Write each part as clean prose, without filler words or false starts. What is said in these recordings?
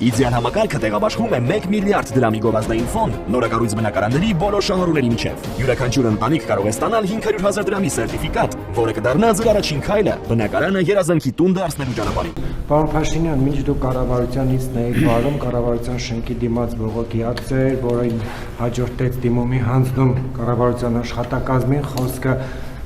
Իդեալ համակարգը տեղաբաշխում է 1 միլիարդ դրամի գովազդային ֆոնդ նորակառույց բնակարանների բոլոր շահառուների միջև։ Յուրաքանչյուր ընտանիք կարող է ստանալ 500,000 դրամի սերտիֆիկատ, որը կդառնա ձեր առաջին քայլը բնակարանը երազանքի տուն դարձնելու ճանապարհին։ Պարոն Փաշինյան, մինչ դուք կառավարությանից եք վարում, կառավարության շենքի դիմաց բողոքի ակցիա, որին հաջորդեց դիմումի հանձնում կառավարության աշխատակազմին, խոսքը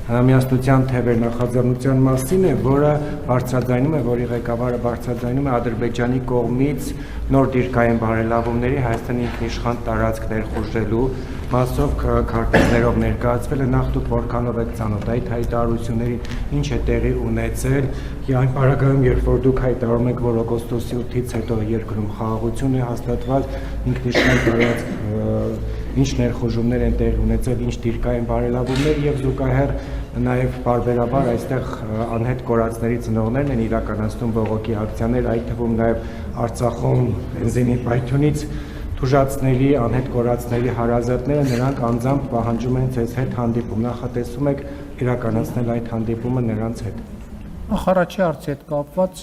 միասնության թևեր նախաձեռնության մասին է, որը բարձրաձայնում է, որի ղեկավարը բարձրաձայնում է Ադրբեջանի կողմից նոր դիրքային բարելավումների Հայաստանի ինքնիշխան տարածք ներխուժելու մասով քարտեզներով ներկայացվել է, նախ դուք որքանով եք ծանոթ այդ հայտարարություններին, ինչ է տեղի ունեցել, այն պարագայում, երբ որ դուք հայտարարում եք, որ օգոստոսի 8-ից հետո երկրում խաղաղություն է հաստատված, ինքնիշխան տարածք, ինչ ներխուժումներ են տեղի ունեցել, ինչ դիրքային բարելավումներ եւ զուգահեռ նաեւ բարբերաբար այստեղ անհետ կորածների ծնողներն են իրականացնում բողոքի ակցիաներ, այդ թվում նաեւ Արցախում բենզինի պայթյունից թուժացնելի անհետ կորածների հարազատները նրանք անձամբ պահանջում են ձեզ հետ հանդիպում, նախատեսում եք իրականացնել այդ հանդիպումը նրանց հետ։ Առաջի հարցի հետ կապված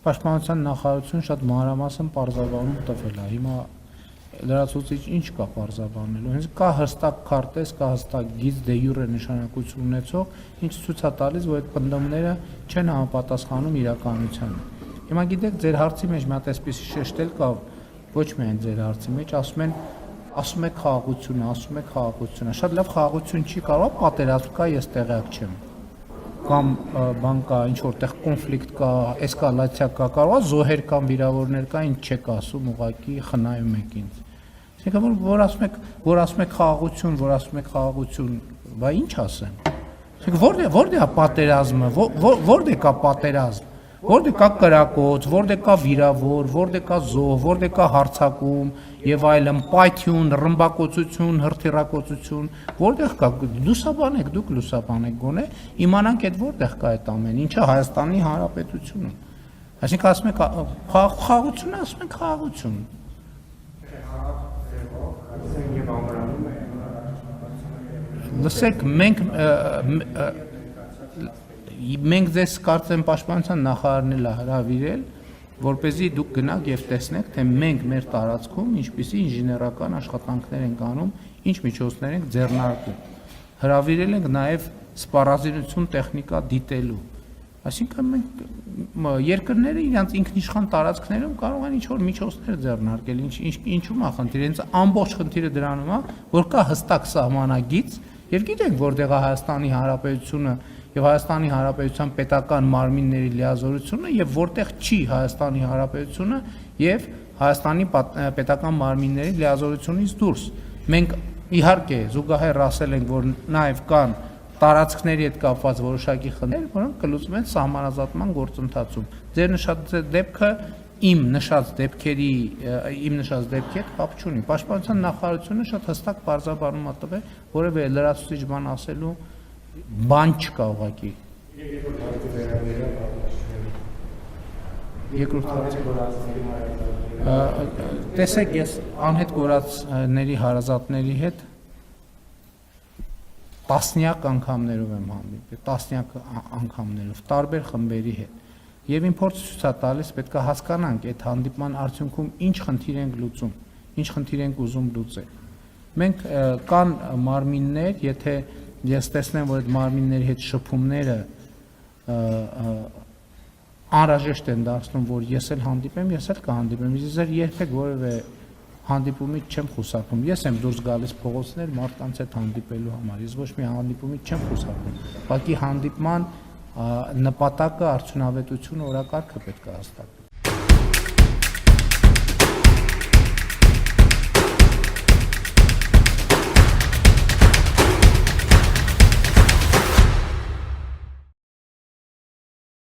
Պաշտպանության նախարարությունը շատ մանրամասն պարզաբանում տվել է։ Հիմա լրացուցիչ ինչ կա պարզաբանելու։ Հենց կա հստակ քարտեզ, կա հստակ գիծ դե յուրե նշանակություն ունեցող, ինչ ցույց է տալիս, որ այդ պնդումները չեն համապատասխանում իրականությանը։ Հիմա գիտեք, ձեր հարցի մեջ մի հատ այսպեսի շեշտել կա, ոչ միայն ձեր հարցի մեջ, ասում եք խաղաղությունը, շատ լավ խաղաղություն չի կարող, պատերազմ կա, ես տեղյակ չեմ։ Կամ բան կա, ինչ որտեղ կոնֆլիկտ կա, էսկալացիա կա, կարող է զոհեր կամ վիրավորներ կա, ինչ չեք ասում, ուղղակի խնայում եք ինձ։ Այսինքն որ ասում եք խաղաղություն, բա ինչ ասեմ։ Այսինքն որտե է պատերազմը, որտե կա պատերազմ, որտե կա կրակոց, որտե կա վիրավոր, որտե կա զոհ, որտե կա հարձակում եւ այլն, պայթյուն, ռմբակոծություն, հրթիռակոծություն, որտեղ կա դուք լուսաբանեք գոնե, իմանանք այդ որտեղ կա այդ ամեն ինչը Հայաստանի Հանրապետությունը։ Այսինքն ասում եք խաղաղություն, ասում եք խաղաղություն։ Լսեք, մենք ձեզ կարծեմ Պաշտպանության նախարարն էլ հրավիրել, որպեսզի դուք գնաք եւ տեսնեք, թե մենք մեր տարածքում ինչպիսի ինժեներական աշխատանքներ ենք անում, ինչ միջոցներ ենք ձեռնարկում։ Հրավիրել ենք նաեւ սպառազինություն տեխնիկա դիտելու։ Այսինքն մենք երկրները իրենց ինքնիշխան տարածքներում կարող են ինչ-որ միջոցներ ձեռնարկել, ինչու՞մ է խնդիրը, հենց ամբողջ խնդիրը դրանում է, որ կա հստակ սահմանագիծ, եւ գիտենք որտեղ է Հայաստանի Հանրապետությունը եւ Հայաստանի Հանրապետության պետական մարմինների լիազորությունը եւ որտեղ չի Հայաստանի Հանրապետությունը եւ Հայաստանի պետական մարմինների լիազորությունից դուրս։ Մենք իհարկե զուգահեռ ասել ենք, որ նաեւ կան տարածքների հետ կապված որոշակի խնդիրներ, որոնք կլուծվում են սահմանազատման գործընթացում։ Ձեր նշած դեպքը իմ նշած դեպքերի հետ կապ չունի։ Պաշտպանության նախարարությունը շատ հստակ բարձրաբանում է տվել, որևէ լրացուցիչ բան ասելու բան չկա ուղղակի։ Տեսեք, ես անհետ կորածների հարազատների հետ տասնյակ անգամներով եմ հանդիպել, տարբեր խմբերի հետ։ Եվ իմ փորձը ցույց է տալիս, պետք է հասկանանք այդ հանդիպման արդյունքում ինչ խնդիր ենք լուծում, ինչ խնդիր ենք ուզում լուծել։ Մենք կան մարմիններ, եթե ես տեսնեմ, որ այդ մարմինների հետ շփումները անհրաժեշտ են դարձնում, որ ես էլ հանդիպեմ, ես էլ կհանդիպեմ։ Ես երբեք որևէ հանդիպումից չեմ խուսափում։ Ես եմ դուրս գալիս փողոցներ մարդկանց հետ հանդիպելու համար։ Ես ոչ մի հանդիպումից չեմ խուսափում։ Ուղղակի հանդիպման նպատակը, արդյունավետությունը, օրակարգը պետք է հաստատվի։